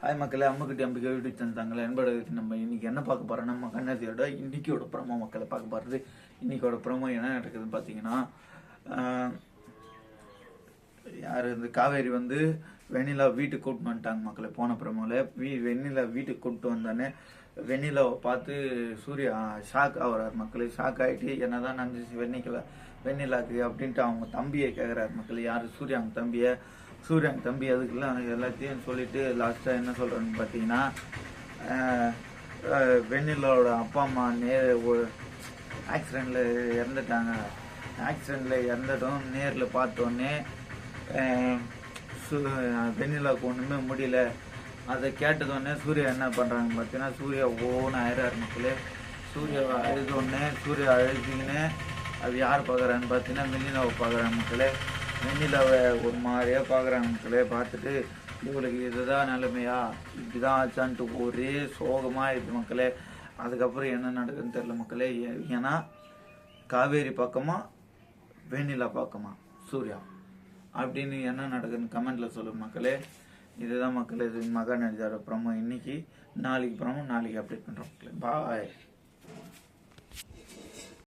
Hi மக்களே, அம்முக்குட்டி அம்பிக்கை YouTube channel என்போட நம்ம இன்னைக்கு என்ன பார்க்க போறோம்னா, நம்ம கண்ணாசியோட இன்னைக்கோட ப்ரோமோ மக்களை பார்க்க போகிறது. இன்னைக்கோட ப்ரோமோ என்ன நடக்குதுன்னு பார்த்தீங்கன்னா, யார் இந்த காவேரி வந்து வெண்ணிலா வீட்டுக்கு கூப்பிட்டு வந்துட்டாங்க மக்களை. போன ப்ரோமோவில் வெண்ணிலா வீட்டுக்கு கூப்பிட்டு வந்தானே வெண்ணிலாவை பார்த்து சூர்யா ஷாக் ஆகிறார் மக்களே. ஷாக் ஆகிட்டு என்னதான் நடந்துச்சு வெண்ணிலாக்கு அப்படின்ட்டு அவங்க தம்பியை கேட்குறாரு மக்கள். யார்? சூர்யாங்க தம்பியை. சூர்யாங்க தம்பி அதுக்கெல்லாம் எல்லாத்தையும் சொல்லிட்டு லாஸ்ட்டாக என்ன சொல்கிறேன்னு பார்த்தீங்கன்னா, வெண்ணிலாவோட அப்பா அம்மா ஆக்சிடெண்ட்டில் இறந்துட்டாங்க. ஆக்சிடெண்ட்டில் இறந்துட்டோம் நேரில் பார்த்தோன்னே வெண்ணிலாவுக்கு ஒன்றுமே முடியல. அதை கேட்டதோடனே சூர்யா என்ன பண்ணுறாங்க பார்த்தீங்கன்னா, சூர்யா ஓன்னு ஆயிராரு மக்களே. சூர்யா அழுதோடனே சூர்யா அழுதிங்கன்னு அது யார் பார்க்குறான்னு பார்த்தீங்கன்னா வெண்ணிலாவை பார்க்குறாங்க மக்களே. வெண்ணிலாவை ஒரு மாதிரியாக பார்க்குறாங்க மக்களே. பார்த்துட்டு இவங்களுக்கு இதுதான் நிலைமையா, இப்படிதான் ஆச்சான்ட்டு ஒரே சோகமாக இருக்குது மக்களே. அதுக்கப்புறம் என்ன நடக்குதுன்னு தெரில மக்களே. ஏன்னா காவேரி பக்கமா வெண்ணிலா பக்கமா சூர்யா அப்படின்னு என்ன நடக்குதுன்னு கமெண்ட்ல சொல்லுங்க மக்களே. இதுதான் மக்களே, இது மகாநடிதோட ப்ரோமோ இன்னைக்கு. நாளைக்கு ப்ரோமோ நாளைக்கு அப்டேட் பண்ணுறோம் மக்களே. பாய்.